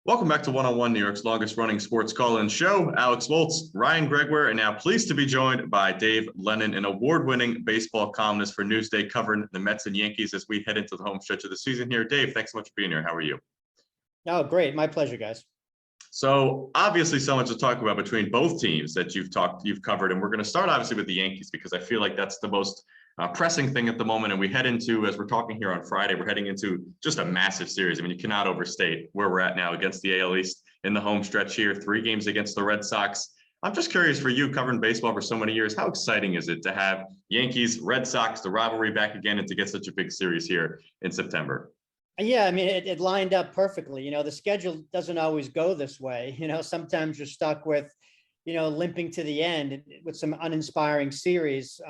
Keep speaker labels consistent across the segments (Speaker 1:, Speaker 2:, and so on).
Speaker 1: Welcome back to One-on-One, New York's longest running sports call-in show. Alex Wolz, Ryan Gregware, and now pleased to be joined by Dave Lennon, an award-winning baseball columnist for Newsday, covering the Mets and Yankees as we head into the home stretch of the season here. Dave, thanks so much for being here. How are you?
Speaker 2: Oh, great. My pleasure, guys.
Speaker 1: So obviously so much to talk about between both teams that you've covered, and we're going to start obviously with the Yankees because I feel like that's the most pressing thing at the moment. And we head into, as we're talking here on Friday, we're heading into just a massive series. I mean, you cannot overstate where we're at now against the AL East in the home stretch here, 3 games against the Red Sox. I'm just curious, for you covering baseball for so many years, how exciting is it to have Yankees, Red Sox, the rivalry back again, and to get such a big series here in September?
Speaker 2: Yeah, I mean, it lined up perfectly. You know, the schedule doesn't always go this way. You know, sometimes you're stuck with, limping to the end with some uninspiring series.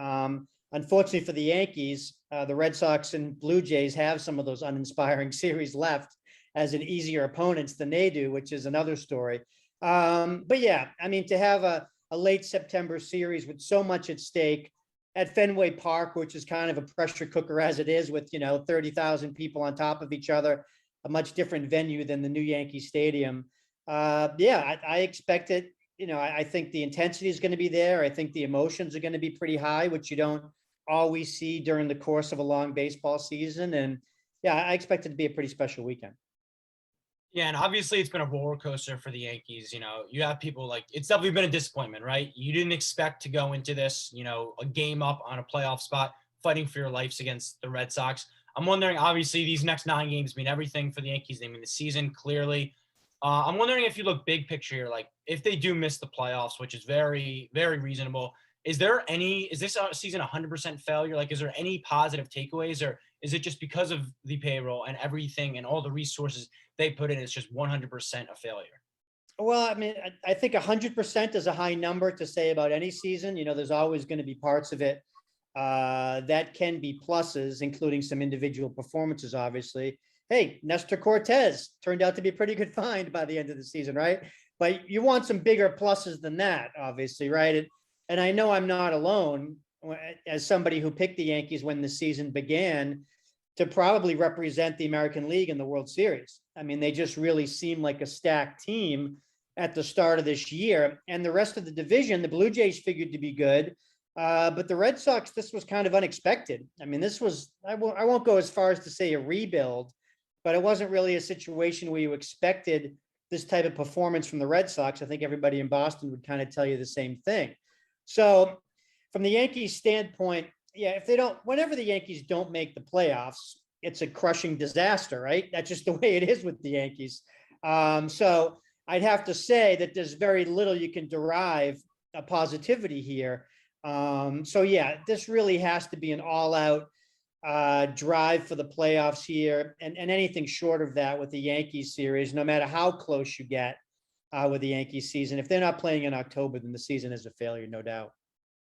Speaker 2: Unfortunately for the Yankees, the Red Sox and Blue Jays have some of those uninspiring series left as an easier opponents than they do, which is another story. But yeah, I mean, to have a late September series with so much at stake at Fenway Park, which is kind of a pressure cooker as it is with, 30,000 people on top of each other, a much different venue than the new Yankee Stadium. I expect it. I think the intensity is going to be there. I think the emotions are going to be pretty high, which you don't always see during the course of a long baseball season. And yeah, I expect it to be a pretty special weekend.
Speaker 3: Yeah, and obviously it's been a roller coaster for the Yankees. You have people like, it's definitely been a disappointment, right? You didn't expect to go into this, a game up on a playoff spot, fighting for your lives against the Red Sox. I'm wondering, obviously, these next 9 games mean everything for the Yankees. They mean the season, clearly. I'm wondering if you look big picture here, like if they do miss the playoffs, which is very, very reasonable, is this season 100% failure? Like, is there any positive takeaways, or is it just because of the payroll and everything and all the resources they put in, it's just 100% a failure?
Speaker 2: Well, I mean, I think 100% is a high number to say about any season. There's always going to be parts of it that can be pluses, including some individual performances, obviously. Hey, Nestor Cortez turned out to be a pretty good find by the end of the season, right? But you want some bigger pluses than that, obviously, right? And I know I'm not alone as somebody who picked the Yankees when the season began to probably represent the American League in the World Series. I mean, they just really seem like a stacked team at the start of this year. And the rest of the division, the Blue Jays figured to be good. But the Red Sox, this was kind of unexpected. I mean, this was, I won't go as far as to say a rebuild, but it wasn't really a situation where you expected this type of performance from the Red Sox. I think everybody in Boston would kind of tell you the same thing. So from the Yankees standpoint, yeah, whenever the Yankees don't make the playoffs, it's a crushing disaster, right? That's just the way it is with the Yankees. So I'd have to say that there's very little you can derive a positivity here. So yeah, this really has to be an all-out drive for the playoffs here, and anything short of that with the Yankees series, no matter how close you get with the Yankees season. If they're not playing in October, then the season is a failure, no doubt.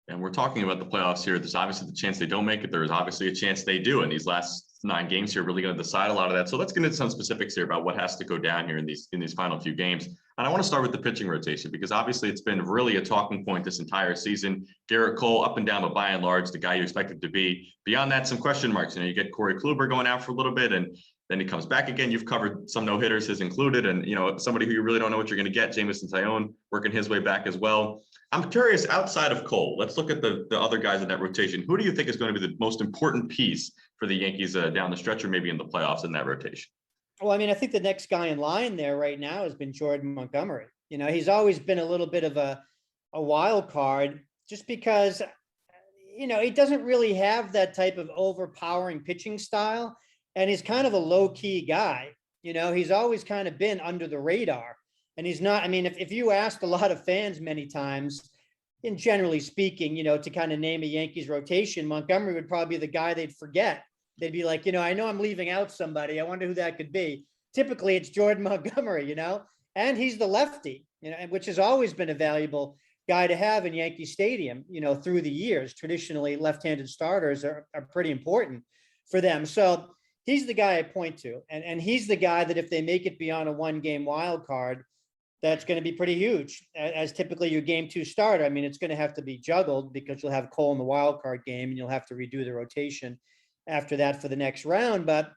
Speaker 1: And we're talking about the playoffs here. There's obviously the chance they don't make it. There is obviously a chance they do. And these last 9 games here are really going to decide a lot of that. So let's get into some specifics here about what has to go down here in these final few games. And I want to start with the pitching rotation, because obviously it's been really a talking point this entire season. Garrett Cole up and down, but by and large, the guy you expected to be. Beyond that, some question marks. You get Corey Kluber going out for a little bit, and then he comes back again. You've covered some no-hitters, his included, and somebody who you really don't know what you're going to get, Jameson Taillon, working his way back as well. I'm curious, outside of Cole, let's look at the other guys in that rotation. Who do you think is going to be the most important piece for the Yankees down the stretch, or maybe in the playoffs in that rotation?
Speaker 2: Well, I mean, I think the next guy in line there right now has been Jordan Montgomery. He's always been a little bit of a wild card, just because, he doesn't really have that type of overpowering pitching style. And he's kind of a low key guy. He's always kind of been under the radar. And he's not, I mean, if you asked a lot of fans many times, in generally speaking, to kind of name a Yankees rotation, Montgomery would probably be the guy they'd forget. They'd be like, I know I'm leaving out somebody. I wonder who that could be. Typically, it's Jordan Montgomery, and he's the lefty, which has always been a valuable guy to have in Yankee Stadium, through the years. Traditionally, left-handed starters are pretty important for them. So he's the guy I point to. And he's the guy that if they make it beyond a 1-game wild card, that's going to be pretty huge, as typically your game 2 starter. I mean, it's going to have to be juggled because you'll have Cole in the wild card game and you'll have to redo the rotation after that for the next round. But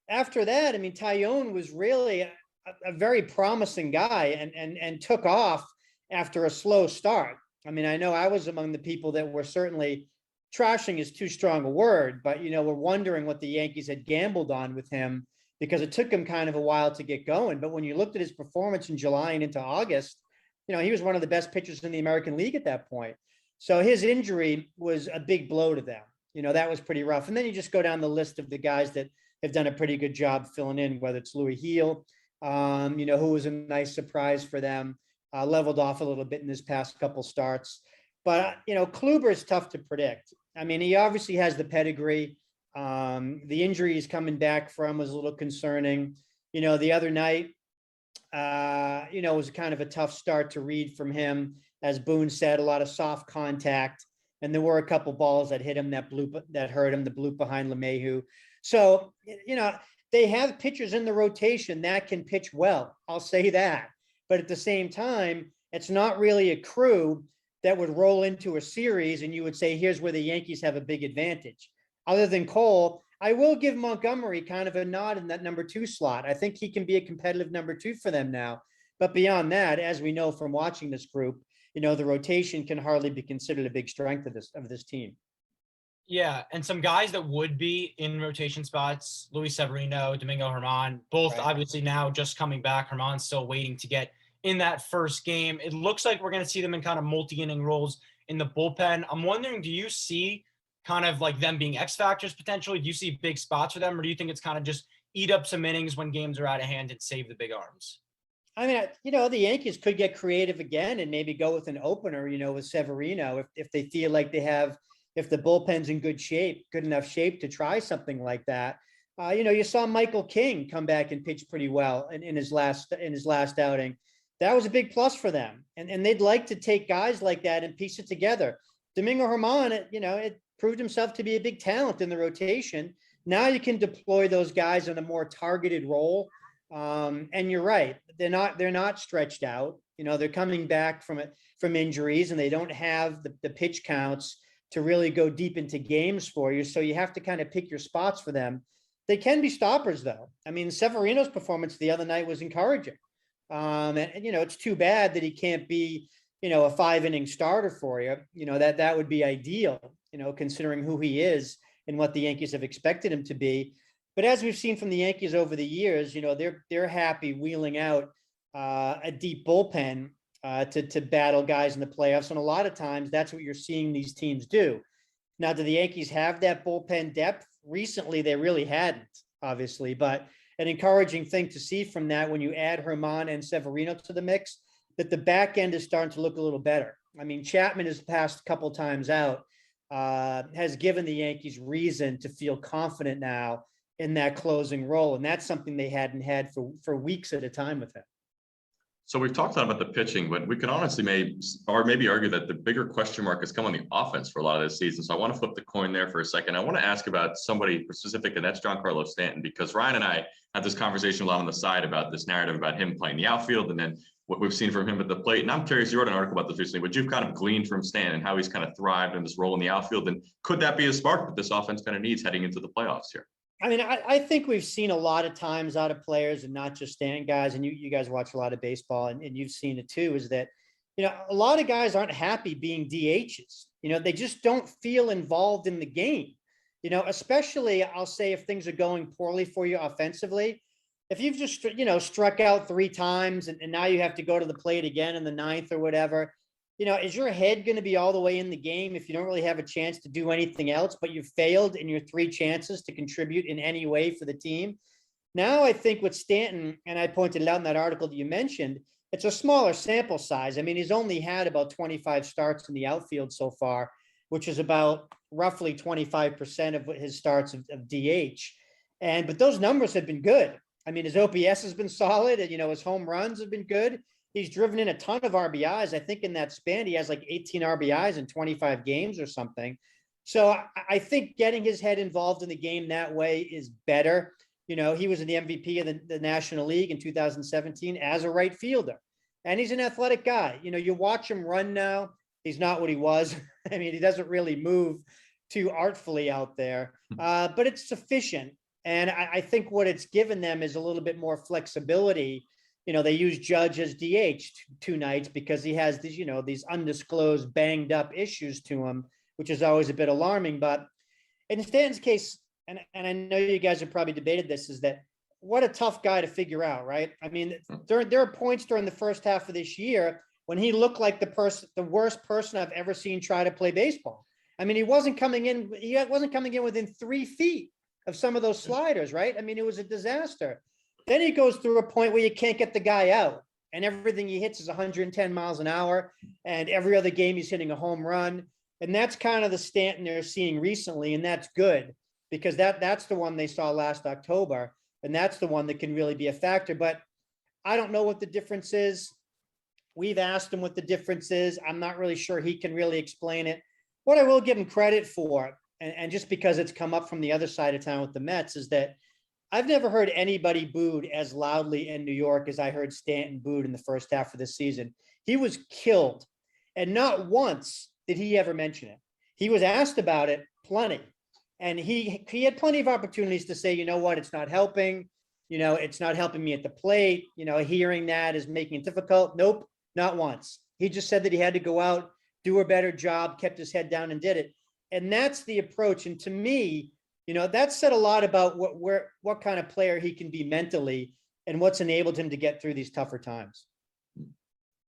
Speaker 2: after that, I mean, Taillon was really, a very promising guy and took off after a slow start. I mean, I know I was among the people that were certainly, trashing is too strong a word, but, we're wondering what the Yankees had gambled on with him, because it took him kind of a while to get going. But when you looked at his performance in July and into August, he was one of the best pitchers in the American League at that point. So his injury was a big blow to them. That was pretty rough. And then you just go down the list of the guys that have done a pretty good job filling in, whether it's Louis Heel, who was a nice surprise for them, leveled off a little bit in his past couple starts. But, Kluber is tough to predict. I mean, he obviously has the pedigree. The injury he's coming back from was a little concerning. The other night, was kind of a tough start to read from him. As Boone said, a lot of soft contact. And there were a couple balls that hit him that hurt him, the bloop behind Mayhew. So, they have pitchers in the rotation that can pitch well. I'll say that. But at the same time, it's not really a crew that would roll into a series and you would say, here's where the Yankees have a big advantage. Other than Cole, I will give Montgomery kind of a nod in that number 2 slot. I think he can be a competitive number 2 for them now. But beyond that, as we know from watching this group, the rotation can hardly be considered a big strength of this team.
Speaker 3: Yeah, and some guys that would be in rotation spots, Luis Severino, Domingo Germán, both obviously now just coming back. Germán's still waiting to get in that first game. It looks like we're going to see them in kind of multi-inning roles in the bullpen. I'm wondering, do you see kind of like them being X factors potentially? Do you see big spots for them, or do you think it's kind of just eat up some innings when games are out of hand and save the big arms?
Speaker 2: I mean, the Yankees could get creative again and maybe go with an opener, with Severino if they feel like if the bullpen's in good enough shape to try something like that. You saw Michael King come back and pitch pretty well in his last outing. That was a big plus for them. And they'd like to take guys like that and piece it together. Domingo Germán, it proved himself to be a big talent in the rotation. Now you can deploy those guys in a more targeted role. And you're right. They're not stretched out. They're coming back from injuries and they don't have the pitch counts to really go deep into games for you. So you have to kind of pick your spots for them. They can be stoppers though. I mean, Severino's performance the other night was encouraging. And it's too bad that he can't be, a 5-inning starter for you. That would be ideal, considering who he is and what the Yankees have expected him to be. But as we've seen from the Yankees over the years, they're happy wheeling out a deep bullpen to battle guys in the playoffs. And a lot of times that's what you're seeing these teams do. Now, do the Yankees have that bullpen depth? Recently, they really hadn't, obviously, but an encouraging thing to see from that when you add Germán and Severino to the mix, that the back end is starting to look a little better. I mean, Chapman has passed a couple times out, has given the Yankees reason to feel confident now in that closing role. And that's something they hadn't had for weeks at a time with him.
Speaker 1: So we've talked a lot about the pitching, but we can honestly maybe argue that the bigger question mark has come on the offense for a lot of this season. So I want to flip the coin there for a second. I want to ask about somebody specific, and that's Giancarlo Stanton, because Ryan and I had this conversation a lot on the side about this narrative about him playing the outfield and then what we've seen from him at the plate. And I'm curious, you wrote an article about this recently, but you've kind of gleaned from Stanton and how he's kind of thrived in this role in the outfield. And could that be a spark that this offense kind of needs heading into the playoffs here?
Speaker 2: I mean, I think we've seen a lot of times out of players, and not just Stanton guys, and you guys watch a lot of baseball and you've seen it too, is that, a lot of guys aren't happy being DHs. They just don't feel involved in the game, especially I'll say if things are going poorly for you offensively. If you've just, struck out 3 times and now you have to go to the plate again in the 9th or whatever, is your head going to be all the way in the game if you don't really have a chance to do anything else, but you've failed in your 3 chances to contribute in any way for the team? Now, I think with Stanton, and I pointed it out in that article that you mentioned, it's a smaller sample size. I mean, he's only had about 25 starts in the outfield so far, which is about roughly 25% of his starts of DH. But those numbers have been good. I mean, his OPS has been solid, and, his home runs have been good. He's driven in a ton of RBIs. I think in that span, he has like 18 RBIs in 25 games or something. So I think getting his head involved in the game that way is better. He was in the MVP of the National League in 2017 as a right fielder. And he's an athletic guy. You watch him run now. He's not what he was. I mean, he doesn't really move too artfully out there, but it's sufficient. And I think what it's given them is a little bit more flexibility they use Judge as DH two nights because he has these, these undisclosed banged up issues to him, which is always a bit alarming. But in Stanton's case, and I know you guys have probably debated this, is that what a tough guy to figure out, right? I mean, there are points during the first half of this year when he looked like the worst person I've ever seen try to play baseball. I mean, he wasn't coming in within 3 feet of some of those sliders, right? I mean, it was a disaster. Then he goes through a point where you can't get the guy out, and everything he hits is 110 miles an hour, and every other game he's hitting a home run. And that's kind of the Stanton they're seeing recently, and that's good because that's the one they saw last October, and that's the one that can really be a factor. But I don't know what the difference is. We've asked him what the difference is. I'm not really sure he can really explain it. What I will give him credit for, and just because it's come up from the other side of town with the Mets, is that I've never heard anybody booed as loudly in New York as I heard Stanton booed in the first half of the season. He was killed, and not once did he ever mention it. He was asked about it plenty, and he had plenty of opportunities to say, you know what, it's not helping. It's not helping me at the plate. Hearing that is making it difficult. Nope, not once. He just said that he had to go out, do a better job, kept his head down and did it. And that's the approach. And to me, that said a lot about what kind of player he can be mentally and what's enabled him to get through these tougher times.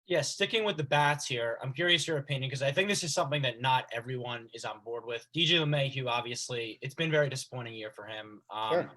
Speaker 3: Yeah, sticking with the bats here, I'm curious your opinion because I think this is something that not everyone is on board with. DJ Mayhew, obviously, it's been a very disappointing year for him.
Speaker 2: Sure.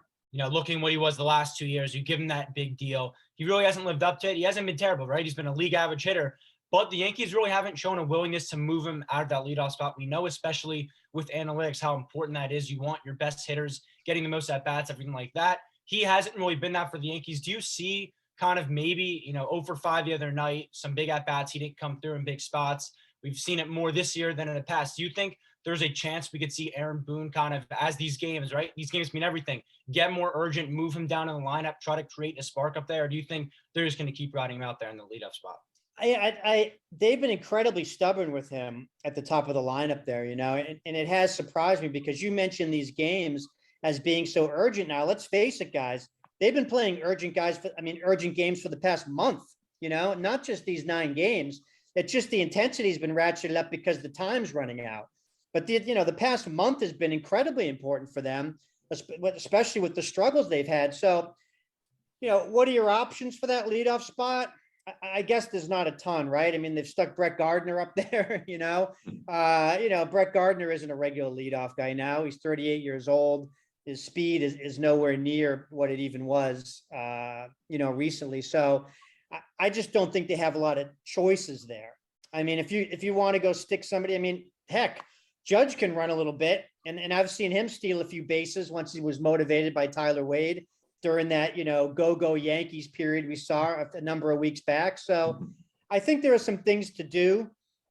Speaker 3: Looking what he was the last 2 years, you give him that big deal. He really hasn't lived up to it. He hasn't been terrible, right? He's been a league average hitter. But the Yankees really haven't shown a willingness to move him out of that leadoff spot. We know, especially with analytics, how important that is. You want your best hitters getting the most at-bats, everything like that. He hasn't really been that for the Yankees. Do you see kind of maybe, 0 for 5 the other night, some big at-bats, he didn't come through in big spots. We've seen it more this year than in the past. Do you think there's a chance we could see Aaron Boone kind of, as these games, right? These games mean everything. Get more urgent, move him down in the lineup, try to create a spark up there? Or do you think they're just going to keep riding him out there in the leadoff spot?
Speaker 2: They've been incredibly stubborn with him at the top of the lineup there, and it has surprised me because you mentioned these games as being so urgent. Now, let's face it, guys, they've been playing urgent games for the past month, not just these 9 games. It's just the intensity has been ratcheted up because the time's running out. But the past month has been incredibly important for them, especially with the struggles they've had. So, what are your options for that leadoff spot? I guess there's not a ton, right? I mean, they've stuck Brett Gardner up there, Brett Gardner isn't a regular leadoff guy now. He's 38 years old. His speed is nowhere near what it even was, recently. So I just don't think they have a lot of choices there. I mean, if you want to go stick somebody, I mean, heck, Judge can run a little bit. And I've seen him steal a few bases once he was motivated by Tyler Wade during that, go Yankees period we saw a number of weeks back. So I think there are some things to do.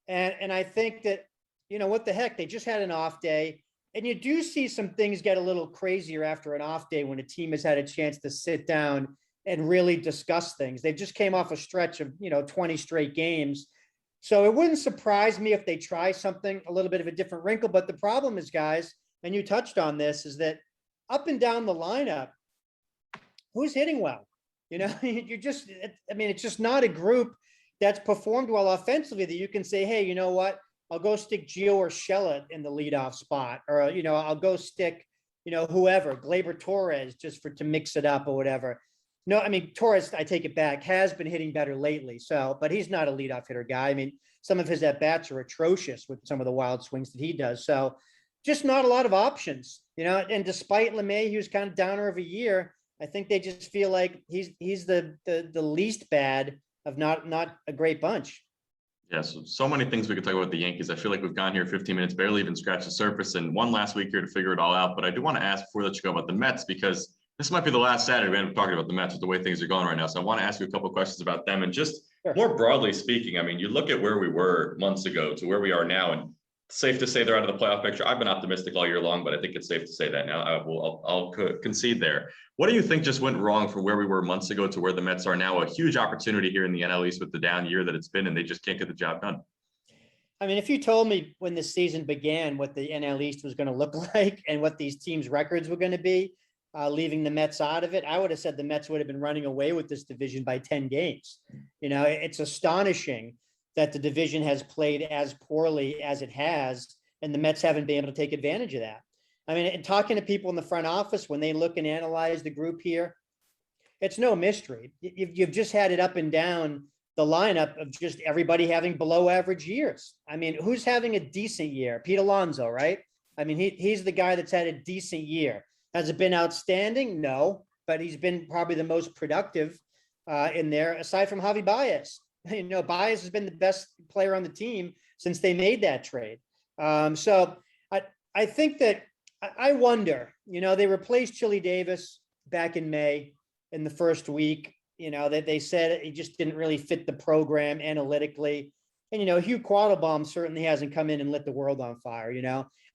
Speaker 2: And I think that, what the heck, they just had an off day. And you do see some things get a little crazier after an off day when a team has had a chance to sit down and really discuss things. They just came off a stretch of, 20 straight games. So it wouldn't surprise me if they try something, a little bit of a different wrinkle. But the problem is, guys, and you touched on this, is that up and down the lineup, who's hitting well? It's just not a group that's performed well offensively that you can say, hey, you know what? I'll go stick Gio Urshela in the leadoff spot, or, I'll go stick, whoever, Gleyber Torres, just to mix it up or whatever. No, I mean, Torres, I take it back, has been hitting better lately. So, but he's not a leadoff hitter guy. I mean, some of his at-bats are atrocious with some of the wild swings that he does. So just not a lot of options, and despite LeMahieu's kind of downer of a year, I think they just feel like he's the least bad of not a great bunch.
Speaker 1: Yeah, so many things we could talk about the Yankees. I feel like we've gone here 15 minutes, barely even scratched the surface, and one last week here to figure it all out. But I do want to ask before I let you go about the Mets, because this might be the last Saturday we end up talking about the Mets with the way things are going right now. So I want to ask you a couple of questions about them. And just more broadly speaking, I mean, you look at where we were months ago to where we are now, and safe to say they're out of the playoff picture. I've been optimistic all year long, but I think it's safe to say that now. I'll concede there. What do you think just went wrong from where we were months ago to where the Mets are now? A huge opportunity here in the NL East with the down year that it's been, and they just can't get the job done.
Speaker 2: I mean, if you told me when the season began what the NL East was going to look like and what these teams' records were going to be, leaving the Mets out of it, I would have said the Mets would have been running away with this division by 10 games. It's astonishing that the division has played as poorly as it has, and the Mets haven't been able to take advantage of that. I mean, and talking to people in the front office, when they look and analyze the group here, it's no mystery. You've just had it up and down the lineup of just everybody having below average years. I mean, who's having a decent year? Pete Alonso, right? I mean, he's the guy that's had a decent year. Has it been outstanding? No, but he's been probably the most productive in there, aside from Javi Baez. Baez has been the best player on the team since they made that trade. So I think that I wonder, they replaced Chili Davis back in May in the first week, that they said he just didn't really fit the program analytically. And, Hugh Quattlebaum certainly hasn't come in and lit the world on fire.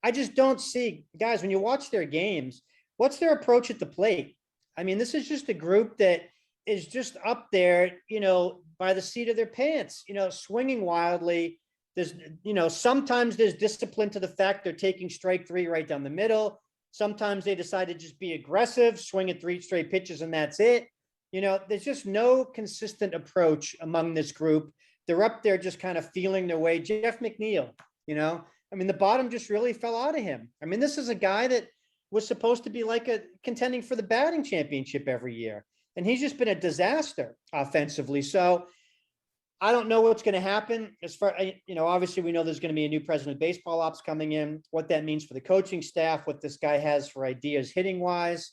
Speaker 2: I just don't see, guys, when you watch their games, what's their approach at the plate? I mean, this is just a group that is just up there, by the seat of their pants, swinging wildly. There's, sometimes there's discipline to the fact they're taking strike three right down the middle. Sometimes they decide to just be aggressive, swing at 3 straight pitches, and that's it. There's just no consistent approach among this group. They're up there just kind of feeling their way. Jeff McNeil, the bottom just really fell out of him. I mean, this is a guy that was supposed to be like contending for the batting championship every year. And he's just been a disaster offensively. So I don't know what's going to happen as far, obviously we know there's going to be a new president of baseball ops coming in, what that means for the coaching staff, what this guy has for ideas hitting wise.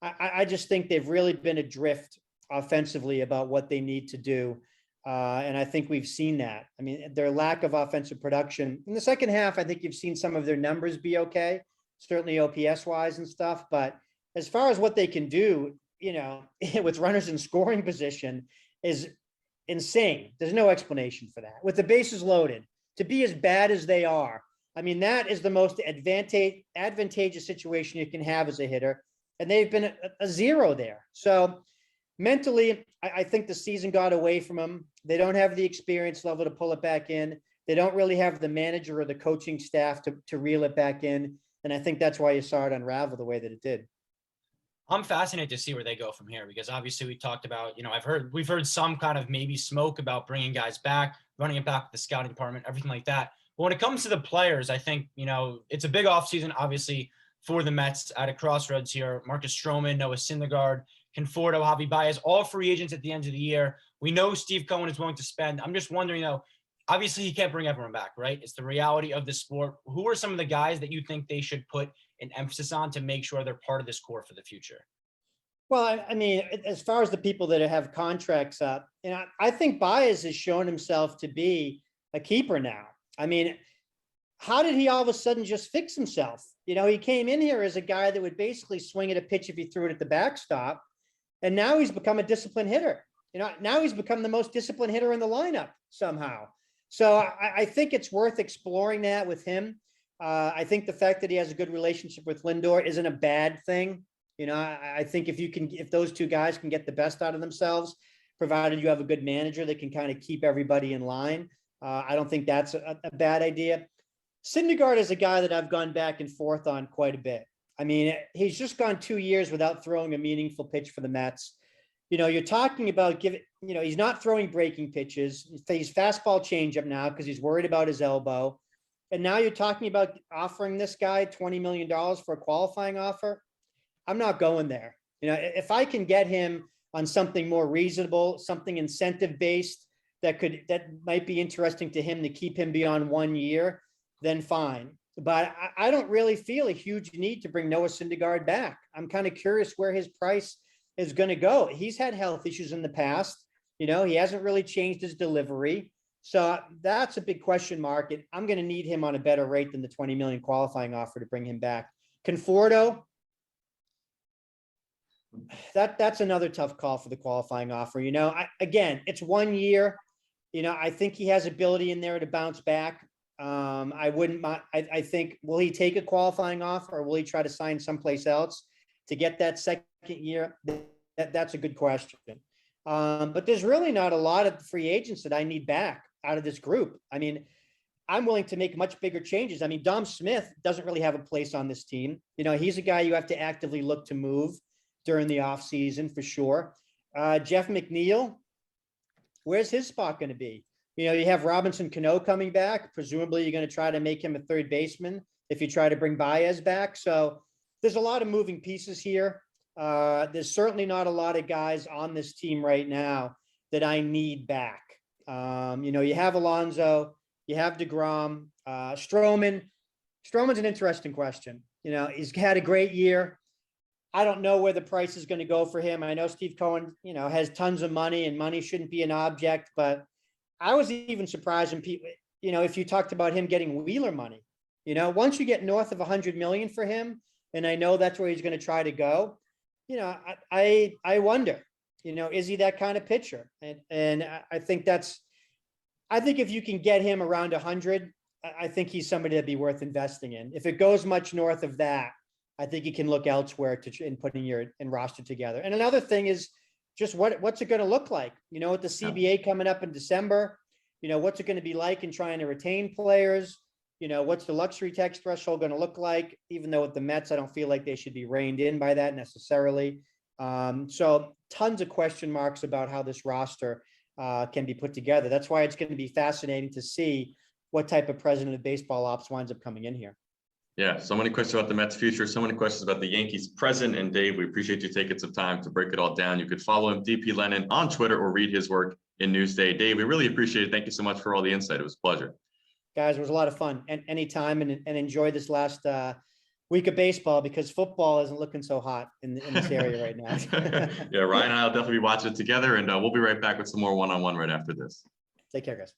Speaker 2: I just think they've really been adrift offensively about what they need to do. And I think we've seen that. I mean, their lack of offensive production in the second half, I think you've seen some of their numbers be okay, certainly OPS wise and stuff. But as far as what they can do, with runners in scoring position is insane. There's no explanation for that. With the bases loaded, to be as bad as they are, I mean, that is the most advantageous situation you can have as a hitter. And they've been a zero there. So mentally, I think the season got away from them. They don't have the experience level to pull it back in. They don't really have the manager or the coaching staff to reel it back in. And I think that's why you saw it unravel the way that it did.
Speaker 3: I'm fascinated to see where they go from here, because obviously we talked about, we've heard some kind of maybe smoke about bringing guys back, running it back with the scouting department, everything like that. But when it comes to the players, I think, it's a big offseason, obviously, for the Mets at a crossroads here. Marcus Stroman, Noah Syndergaard, Conforto, Javi Baez, all free agents at the end of the year. We know Steve Cohen is willing to spend. I'm just wondering, obviously he can't bring everyone back, right? It's the reality of the sport. Who are some of the guys that you think they should put an emphasis on to make sure they're part of this core for the future?
Speaker 2: Well, I mean, as far as the people that have contracts up, I think Baez has shown himself to be a keeper now. I mean, how did he all of a sudden just fix himself? He came in here as a guy that would basically swing at a pitch if he threw it at the backstop. And now he's become a disciplined hitter. Now he's become the most disciplined hitter in the lineup somehow. So I think it's worth exploring that with him. I think the fact that he has a good relationship with Lindor isn't a bad thing. I think if those two guys can get the best out of themselves, provided you have a good manager that can kind of keep everybody in line, I don't think that's a bad idea. Syndergaard is a guy that I've gone back and forth on quite a bit. I mean, he's just gone 2 years without throwing a meaningful pitch for the Mets. You're talking about he's not throwing breaking pitches. He's fastball changeup now because he's worried about his elbow. And now you're talking about offering this guy $20 million for a qualifying offer. I'm not going there. If I can get him on something more reasonable, something incentive-based that might be interesting to him to keep him beyond 1 year, then fine. But I don't really feel a huge need to bring Noah Syndergaard back. I'm kind of curious where his price is going to go. He's had health issues in the past. He hasn't really changed his delivery. So that's a big question mark. And I'm going to need him on a better rate than the $20 million qualifying offer to bring him back. Conforto, that's another tough call for the qualifying offer. Again, it's 1 year. I think he has ability in there to bounce back. I wouldn't mind. I think, will he take a qualifying offer or will he try to sign someplace else to get that second year? That's a good question. But there's really not a lot of free agents that I need back out of this group. I mean, I'm willing to make much bigger changes. I mean, Dom Smith doesn't really have a place on this team. You know, he's a guy you have to actively look to move during the offseason for sure. Jeff McNeil, where's his spot going to be? You know, you have Robinson Cano coming back. Presumably, you're going to try to make him a third baseman if you try to bring Baez back. So there's a lot of moving pieces here. There's certainly not a lot of guys on this team right now that I need back. You know, you have Alonso, you have DeGrom, Stroman. Stroman's an interesting question. You know, he's had a great year. I don't know where the price is going to go for him. I know Steve Cohen, you know, has tons of money and money shouldn't be an object, but I was even surprised when people, you know, if you talked about him getting Wheeler money, you know, once you get north of 100 million for him, and I know that's where he's going to try to go, you know, I wonder, you know, is he that kind of pitcher? And I think if you can get him around 100, I think he's somebody that'd be worth investing in. If it goes much north of that, I think you can look elsewhere in putting your roster together. And another thing is just what's it going to look like? You know, with the CBA coming up in December, you know, what's it going to be like in trying to retain players? You know, what's the luxury tax threshold going to look like? Even though with the Mets, I don't feel like they should be reined in by that necessarily. So tons of question marks about how this roster can be put together. That's why it's going to be fascinating to see what type of president of baseball ops winds up coming in here.
Speaker 1: Yeah, so many questions about the Mets future, so many questions about the Yankees present. And Dave, we appreciate you taking some time to break it all down. You could follow him, DP Lennon, on Twitter or read his work in Newsday. Dave, we really appreciate it. Thank you so much for all the insight. It was a pleasure.
Speaker 2: Guys, it was a lot of fun. And anytime, and enjoy this last week of baseball, because football isn't looking so hot in this area right now.
Speaker 1: Yeah, Ryan and I will definitely be watching it together, and we'll be right back with some more one-on-one right after this.
Speaker 2: Take care, guys.